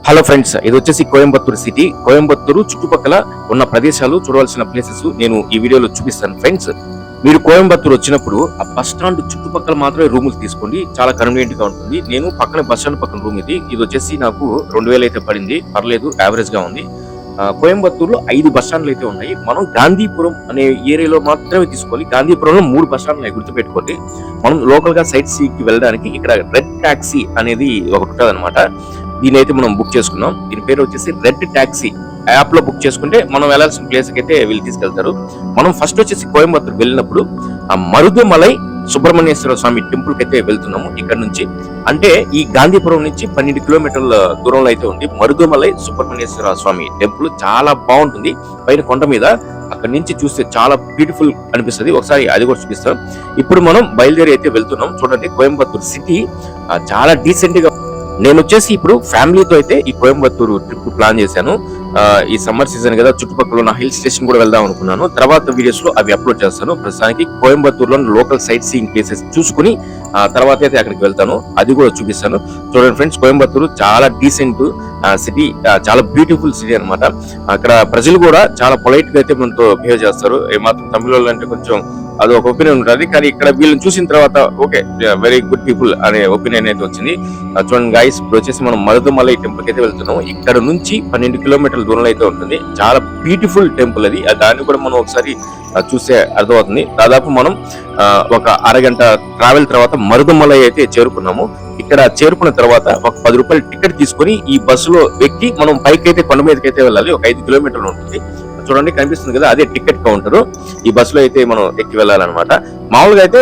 Hello friends, ఇది వచ్చేసి Coimbatore city. Coimbatore చుట్టుపక్కల ఉన్న ప్రదేశాలు చూడవలసిన ప్లేసెస్ నేను ఈ వీడియోలో చూపిస్తాను ఫ్రెండ్స్. మీరు కోయంబత్తూరు వచ్చినప్పుడు ఆ బస్ స్టాండ్ చుట్టుపక్కల మాత్రమే రూములు తీసుకోండి, చాలా కన్వీనియంట్ గా ఉంటుంది. నేను పక్కన బస్ స్టాండ్ పక్కన రూమ్ ఇది వచ్చేసి నాకు 2000 అయితే పడింది, పర్లేదు, యావరేజ్ గా ఉంది. కోయంబత్తూరులో 5 బస్ స్టాండ్లు అయితే ఉన్నాయి. మనం గాంధీపురం అనే ఏరియాలో మాత్రమే తీసుకోవాలి. గాంధీపురంలో 3 బస్ స్టాండ్లు గుర్తుపెట్టుకోండి. మనం లోకల్ గా సైట్ సీకి వెళ్ళడానికి ఇక్కడ రెడ్ టాక్సీ అనేది ఒకటి ఉంటుంది అనమాట. దీని అయితే మనం బుక్ చేసుకున్నాం. దీని పేరు వచ్చేసి రెడ్ టాక్సీ. యాప్ లో బుక్ చేసుకుంటే మనం వెళ్ళాల్సిన ప్లేస్ కి అయితే వీళ్ళు తీసుకెళ్తారు. మనం ఫస్ట్ వచ్చేసి కోయంబత్తూరు వెళ్ళినప్పుడు ఆ మరుదుమలై సుబ్రహ్మణ్యేశ్వర స్వామి టెంపుల్ కి అయితే వెళ్తున్నాము. ఇక్కడ నుంచి అంటే ఈ గాంధీపురం నుంచి 12 కిలోమీటర్ల దూరంలో అయితే ఉంది మరుదుమలై సుబ్రహ్మణ్యేశ్వర స్వామి టెంపుల్. చాలా బాగుంటుంది, పైన కొండ మీద. అక్కడి నుంచి చూస్తే చాలా బ్యూటిఫుల్ అనిపిస్తుంది. ఒకసారి అది కూడా చూపిస్తాం. ఇప్పుడు మనం బయలుదేరి అయితే వెళ్తున్నాం. చూడండి, కోయంబత్తూరు సిటీ చాలా డీసెంట్ గా. నేను వచ్చేసి ఇప్పుడు ఫ్యామిలీతో అయితే ఈ కోయంబత్తూరు ట్రిప్ ప్లాన్ చేశాను. ఈ సమ్మర్ సీజన్ కదా, చుట్టుపక్కల ఉన్న హిల్ స్టేషన్ కూడా వెళ్దాం అనుకున్నాను. తర్వాత వీడియోస్ లో అవి అప్లోడ్ చేస్తాను. ప్రస్తుతానికి కోయంబత్తూరులో లోకల్ సైట్ సీయింగ్ ప్లేసెస్ చూసుకుని తర్వాత అయితే అక్కడికి వెళ్తాను, అది కూడా చూపిస్తాను. చూడండి ఫ్రెండ్స్, కోయంబత్తూరు చాలా డీసెంట్ సిటీ, చాలా బ్యూటిఫుల్ సిటీ అనమాట. అక్కడ ప్రజలు కూడా చాలా పొలైట్ గా అయితే మనతో బిహేవ్ చేస్తారు. ఏమాత్రం తమిళ వాళ్ళు అంటే కొంచెం అది ఒక ఒపీనియన్ ఉంటుంది, కానీ ఇక్కడ వీళ్ళని చూసిన తర్వాత ఓకే, వెరీ గుడ్ పీపుల్ అనే ఒపీనియన్ అయితే వచ్చింది. చూడండి గైస్, ఇప్పుడు వచ్చేసి మనం మరుదుమలై టెంపుల్ కి అయితే వెళ్తున్నాం. ఇక్కడ నుంచి 12 కిలోమీటర్ల దూరంలో అయితే ఉంటుంది. చాలా బ్యూటిఫుల్ టెంపుల్ అది. దాన్ని కూడా మనం ఒకసారి చూస్తే అర్థమవుతుంది. దాదాపు మనం ఒక అరగంట ట్రావెల్ తర్వాత మరుదుమలై అయితే చేరుకున్నాము. ఇక్కడ చేరుకున్న తర్వాత ఒక 10 రూపాయలు టికెట్ తీసుకుని ఈ బస్సులో ఎక్కి మనం పైకి అయితే కొండ మీదకి అయితే వెళ్ళాలి. ఒక 5 కిలోమీటర్లు ఉంటుంది. చూడండి, కనిపిస్తుంది కదా, అదే టికెట్ కౌంటర్. ఈ బస్సులో అయితే మనం ఎక్కి వెళ్ళాలన్నమాట. మామూలుగా అయితే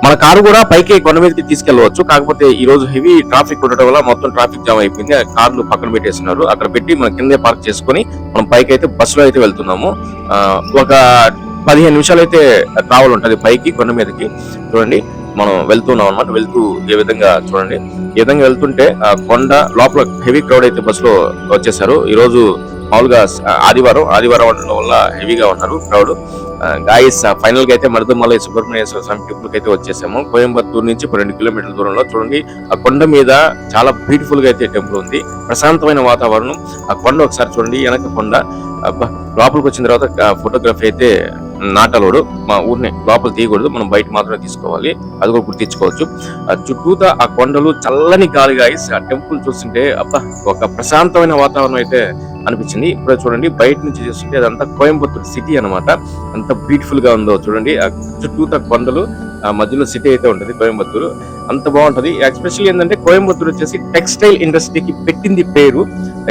మన కారు కూడా పైకి కొండ మీదకి తీసుకెళ్లవచ్చు. కాకపోతే ఈ రోజు హెవీ ట్రాఫిక్ ఉండటం వల్ల మొత్తం ట్రాఫిక్ జామ్ అయిపోయింది. కార్లు పక్కన పెట్టేస్తున్నారు. అక్కడ పెట్టి మనం కిందే పార్క్ చేసుకుని మనం పైకి అయితే బస్సులో అయితే వెళ్తున్నాము. ఒక 15 నిమిషాలు అయితే ట్రావెల్ ఉంటుంది పైకి కొండ మీదకి. చూడండి, మనం వెళ్తున్నాం అనమాట. వెళ్తూ ఏ విధంగా చూడండి, ఈ విధంగా వెళ్తుంటే కొండ లోపల హెవీ క్రౌడ్ అయితే బస్సులో వచ్చేసారు. ఈ రోజు మామూలుగా ఆదివారం ఉండడం వల్ల హెవీగా ఉన్నారు క్రౌడ్. గాయస్, ఫైనల్ గా అయితే మరుదుమలై సుబ్రహ్మణ్యేశ్వర స్వామి టెంపుల్ కి అయితే వచ్చేసాము. కోయంబత్తూరు నుంచి 12 కిలోమీటర్ల దూరంలో. చూడండి, ఆ కొండ మీద చాలా బ్యూటిఫుల్ గా అయితే టెంపుల్ ఉంది. ప్రశాంతమైన వాతావరణం. ఆ కొండ ఒకసారి చూడండి, వెనక కొండ. లోపలికి వచ్చిన తర్వాత ఫోటోగ్రఫీ అయితే నాటలోడు. మా ఊరిని లోపల తీయకూడదు, మనం బయట మాత్రమే తీసుకోవాలి. అది కూడా గుర్తించుకోవచ్చు. చుట్టూతా ఆ కొండలు, చల్లని గాలి. గాయస్, ఆ టెంపుల్ చూస్తుంటే అబ్బా, ఒక ప్రశాంతమైన వాతావరణం అయితే అనిపించింది. ఇప్పుడే చూడండి, బయట నుంచి చూస్తుంటే అదంతా కోయంబత్తూరు సిటీ అనమాట. అంత బ్యూటిఫుల్ గా ఉందో చూడండి. ఆ చుట్టూతా కొండలు, ఆ మధ్యలో సిటీ అయితే ఉంటది కోయంబత్తూరు. అంత బాగుంటది. ఎస్పెషల్లీ ఏంటంటే కోయంబత్తూరు వచ్చేసి టెక్స్టైల్ ఇండస్ట్రీకి పెట్టింది పేరు.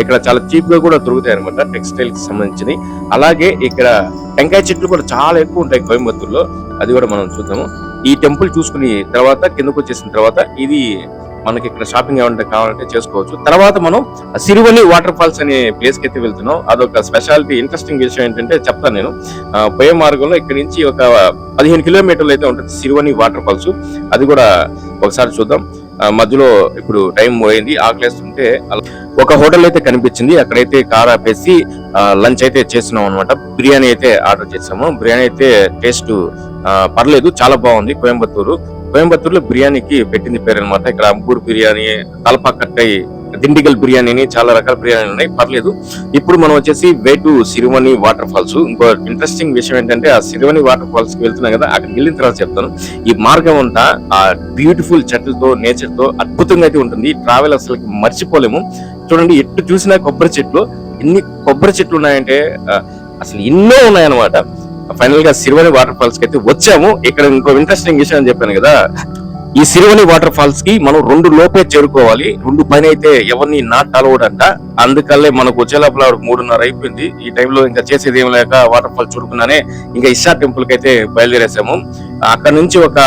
ఇక్కడ చాలా చీప్ గా కూడా దొరుకుతాయి అనమాట టెక్స్టైల్ కి సంబంధించినవి. అలాగే ఇక్కడ టెంకాయ చెట్లు కూడా చాలా ఎక్కువ ఉంటాయి కోయంబత్తూరులో. అది కూడా మనం చూద్దాము. ఈ టెంపుల్ చూసుకుని తర్వాత కిందకు వచ్చేసిన తర్వాత ఇది మనకి ఇక్కడ షాపింగ్ ఏమంటే కావాలంటే చేసుకోవచ్చు. తర్వాత మనం సిరువని వాటర్ ఫాల్స్ అనే ప్లేస్ కి అయితే వెళ్తున్నాం. అదొక స్పెషాలిటీ. ఇంట్రెస్టింగ్ విషయం ఏంటంటే చెప్తాను నేను. పోయే మార్గంలో ఇక్కడ నుంచి ఒక 15 కిలోమీటర్లు అయితే ఉంటుంది సిరువని వాటర్ ఫాల్స్. అది కూడా ఒకసారి చూద్దాం. మధ్యలో ఇప్పుడు టైం పోయింది, ఆకలేస్తుంటే ఒక హోటల్ అయితే కనిపించింది. అక్కడైతే కార్ ఆపేసి లంచ్ అయితే చేస్తున్నాం అనమాట. బిర్యానీ అయితే ఆర్డర్ చేసాము. బిర్యానీ అయితే టేస్ట్ పర్లేదు, చాలా బాగుంది. కోయంబత్తూరులో బిర్యానీకి పెట్టింది పేరు అనమాట. ఇక్కడ అంబూర్ బిర్యానీ, తలపాకట్టై, దిండిగల్ బిర్యానీ, చాలా రకాల బిర్యానీ ఉన్నాయి, పర్లేదు. ఇప్పుడు మనం వచ్చేసి వే టు సిరువని వాటర్ ఫాల్స్. ఇంకో ఇంట్రెస్టింగ్ విషయం ఏంటంటే ఆ సిరువని వాటర్ ఫాల్స్ కి వెళ్తున్నాం కదా, అక్కడికి వెళ్ళిన తర్వాత చెప్తాను. ఈ మార్గం అంతా ఆ బ్యూటిఫుల్ చెట్లతో, నేచర్ తో అద్భుతంగా అయితే ఉంటుంది. ట్రావెల్ అసలు మర్చిపోలేము. చూడండి, ఎటు చూసినా కొబ్బరి చెట్లు. ఎన్ని కొబ్బరి చెట్లు ఉన్నాయంటే అసలు ఎన్నో ఉన్నాయన్నమాట. ఫైనల్ గా సిరువని వాటర్ ఫాల్స్ కి అయితే వచ్చాము. ఇక్కడ ఇంకో ఇంట్రెస్టింగ్ విషయం అని చెప్పాను కదా, ఈ సిరువని వాటర్ ఫాల్స్ కి మనం 2 లోపే చేరుకోవాలి. 2 పైన అయితే ఎవరిని నాట్ అలౌడ్ అంట. అందుకల్లే మనకు వచ్చే లోపల 3:30 అయిపోయింది. ఈ టైంలో ఇంకా చేసేది ఏం లేక వాటర్ ఫాల్స్ చూడుకున్నానే ఇంకా ఇషా టెంపుల్ కి అయితే బయలుదేరేసాము. అక్కడ నుంచి ఒక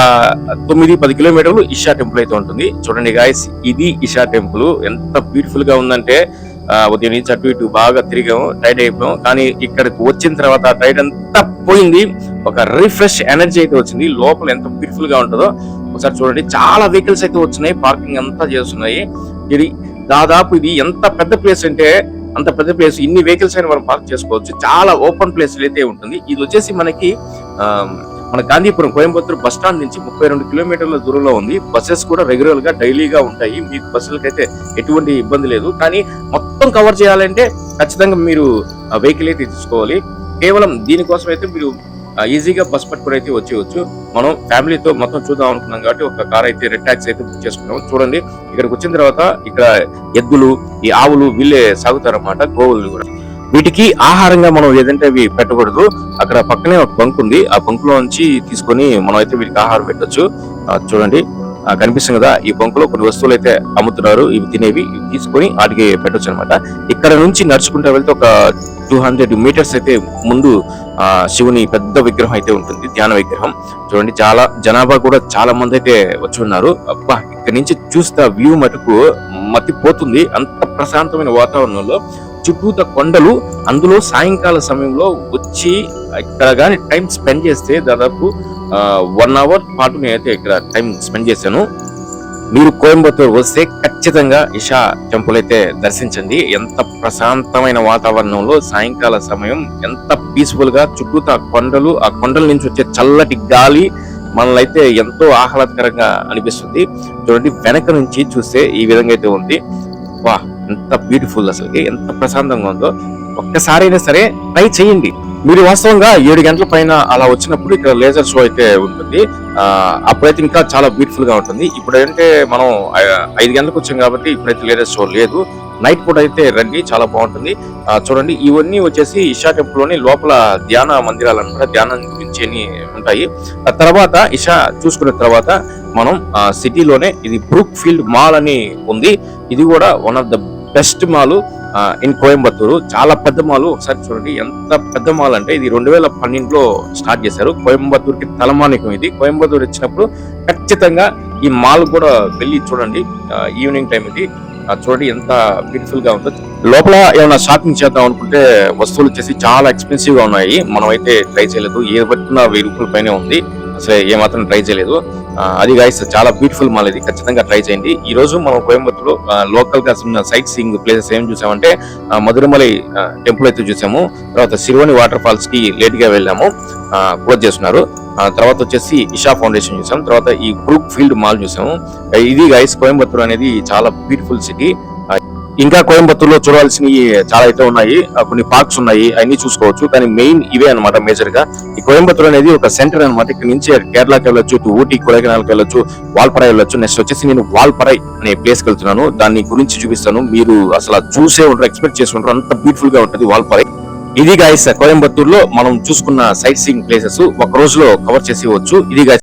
9-10 కిలోమీటర్లు ఇషా టెంపుల్ అయితే ఉంటుంది. చూడండి గాయస్, ఇది ఇషా టెంపుల్. ఎంత బ్యూటిఫుల్ గా ఉందంటే ఉదయం నుంచి అటు ఇటు బాగా తిరిగాము, టైట్ అయిపోయాము. కానీ ఇక్కడికి వచ్చిన తర్వాత ఆ టైట్ అంతా పోయింది. ఒక రిఫ్రెష్ ఎనర్జీ అయితే వచ్చింది. లోపల ఎంత బ్యూటిఫుల్ గా ఉంటుందో ఒకసారి చూడండి. చాలా వెహికల్స్ అయితే వచ్చినాయి, పార్కింగ్ అంతా చేస్తున్నాయి. ఇది దాదాపు ఇది ఎంత పెద్ద ప్లేస్ అంటే అంత పెద్ద ప్లేస్. ఇన్ని వెహికల్స్ అయినా మనం పార్క్ చేసుకోవచ్చు. చాలా ఓపెన్ ప్లేస్ అయితే ఉంటుంది. ఇది వచ్చేసి మనకి మన గాంధీపురం కోయంబత్తూరు బస్ స్టాండ్ నుంచి 32 కిలోమీటర్ల దూరంలో ఉంది. బస్సెస్ కూడా రెగ్యులర్ గా డైలీగా ఉంటాయి. మీకు బస్సులకైతే ఎటువంటి ఇబ్బంది లేదు. కానీ మొత్తం కవర్ చేయాలంటే ఖచ్చితంగా మీరు వెహికల్ అయితే తీసుకోవాలి. కేవలం దీనికోసం అయితే మీరు ఈజీగా బస్ పట్టుకుని అయితే వచ్చేయచ్చు. మనం ఫ్యామిలీతో మొత్తం చూద్దాం అనుకున్నాం కాబట్టి ఒక కార్ అయితే రెడ్ టాక్సీ అయితే బుక్ చేసుకున్నాం. చూడండి, ఇక్కడికి వచ్చిన తర్వాత ఇక్కడ ఎద్దులు, ఈ ఆవులు వీళ్ళే సాగుతారన్నమాట, గోవులు కూడా. వీటికి ఆహారంగా మనం ఏదంటే అవి పెట్టకూడదు. అక్కడ పక్కనే ఒక బంక్ ఉంది, ఆ బంక్ లో నుంచి తీసుకొని మనం అయితే వీటికి ఆహారం పెట్టొచ్చు. చూడండి, కనిపిస్తుంది కదా, ఈ బంక్ లో కొన్ని వస్తువులు అయితే అమ్ముతున్నారు. ఇవి తినేవి తీసుకొని వాటికి పెట్టొచ్చు అనమాట. ఇక్కడ నుంచి నడుచుకుంటూ వెళ్తే ఒక 200 మీటర్స్ అయితే ముందు శివుని పెద్ద విగ్రహం అయితే ఉంటుంది, ధ్యాన విగ్రహం. చూడండి, చాలా జనాభా కూడా చాలా మంది అయితే వచ్చి ఉన్నారు. అబ్బా, ఇక్కడ నుంచి చూస్తే వ్యూ మటుకు మతిపోతుంది. అంత ప్రశాంతమైన వాతావరణంలో చుట్టూత కొండలు, అందులో సాయంకాల సమయంలో వచ్చి ఇక్కడ గాని టైం స్పెండ్ చేస్తే దాదాపు 1 అవర్ పాటు నేనైతే ఇక్కడ టైం స్పెండ్ చేశాను. మీరు కోయంబత్తూరు వస్తే ఖచ్చితంగా ఇషా టెంపుల్ అయితే దర్శించండి. ఎంత ప్రశాంతమైన వాతావరణంలో సాయంకాల సమయం, ఎంత పీస్ఫుల్ గా చుట్టూత కొండలు, ఆ కొండల నుంచి వచ్చే చల్లటి గాలి మనల్ని అయితే ఎంతో ఆహ్లాదకరంగా అనిపిస్తుంది. చూడండి, వెనక నుంచి చూస్తే ఈ విధంగా అయితే ఉంది. వా, ఎంత బ్యూటిఫుల్, అసలు ఎంత ప్రశాంతంగా ఉందో. ఒక్కసారైనా సరే ట్రై చేయండి. మీరు వాస్తవంగా 7 గంటల పైన అలా వచ్చినప్పుడు ఇక్కడ లేజర్ షో అయితే ఉంటుంది. అప్పుడైతే ఇంకా చాలా బ్యూటిఫుల్ గా ఉంటుంది. ఇప్పుడు అంటే మనం 5 గంటలకు వచ్చాం కాబట్టి ఇప్పుడైతే లేజర్ షో లేదు. నైట్ పూట అయితే రండి, చాలా బాగుంటుంది. చూడండి, ఇవన్నీ వచ్చేసి ఇషా టెంపుల్ లోని లోపల ధ్యాన మందిరాలు అనమాట, ధ్యానం గురించి అన్ని ఉంటాయి. ఆ తర్వాత ఇషా చూసుకున్న తర్వాత మనం సిటీలోనే ఇది బ్రూక్ ఫీల్డ్ మాల్ అని ఉంది. ఇది కూడా one of the best mall in Coimbatore. చాలా పెద్ద మాల్. ఒకసారి చూడండి, ఎంత పెద్ద మాల్ అంటే ఇది 2012లో స్టార్ట్ చేశారు. కోయంబత్తూరుకి తలమానికం ఇది. కోయంబత్తూరు వచ్చినప్పుడు ఖచ్చితంగా ఈ మాల్ కూడా వెళ్ళి చూడండి. ఈవినింగ్ టైం ఇది. చూడండి ఎంత బ్యూటిఫుల్ గా ఉందో. లోపల ఏమైనా షాపింగ్ చేద్దాం అనుకుంటే వస్తువులు వచ్చేసి చాలా ఎక్స్పెన్సివ్ గా ఉన్నాయి. మనం అయితే ట్రై చేయలేదు. ఏ పట్టుకున్న 1000 రూపాయల పైనే ఉంది. అసలు ఏమాత్రం ట్రై చేయలేదు. అది గైస్, చాలా బ్యూటిఫుల్ మాల్ ఇది, ఖచ్చితంగా ట్రై చేయండి. ఈ రోజు మనం కోయంబత్తూరులో లోకల్ గా ఉన్న సైట్ సీయింగ్ ప్లేసెస్ ఏం చూసామంటే మధురమలై టెంపుల్ అయితే చూసాము. తర్వాత సిరువని వాటర్ ఫాల్స్ కి లేట్ గా వెళ్ళాము, క్లోజ్ చేస్తున్నారు. తర్వాత వచ్చేసి ఇషా ఫౌండేషన్ చూసాం. తర్వాత ఈ బ్రూక్ ఫీల్డ్ మాల్ చూసాము. ఇది గైస్, కోయంబత్తూరు అనేది చాలా బ్యూటిఫుల్ సిటీ. ఇంకా కోయంబత్తూరులో చూడాల్సినవి చాలా అయితే ఉన్నాయి. కొన్ని పార్క్స్ ఉన్నాయి, అన్ని చూసుకోవచ్చు. కానీ మెయిన్ ఇవే అనమాట మేజర్ గా. ఈ కోయంబత్తూరు అనేది ఒక సెంటర్ అనమాట. ఇక్కడ నుంచి కేరళకి వెళ్ళొచ్చు, ఊటీ, కొడైకెనాల్కి వెళ్ళొచ్చు, వాల్పరాయ్ వెళ్ళొచ్చు. నెక్స్ట్ వచ్చేసి నేను వాల్పరాయ్ అనే ప్లేస్ కి వెళ్తున్నాను. దాన్ని గురించి చూపిస్తాను. మీరు అసలు చూసే ఉంటారు, ఎక్స్పెక్ట్ చేసి ఉంటారు, అంత బ్యూటిఫుల్ గా ఉంటుంది వాల్పరాయ్. ఇది గైస్, కోయంబత్తూరులో మనం చూసుకున్న సైట్ సీయింగ్ ప్లేసెస్ ఒక రోజులో కవర్ చేసి వచ్చు. ఇది గైస్.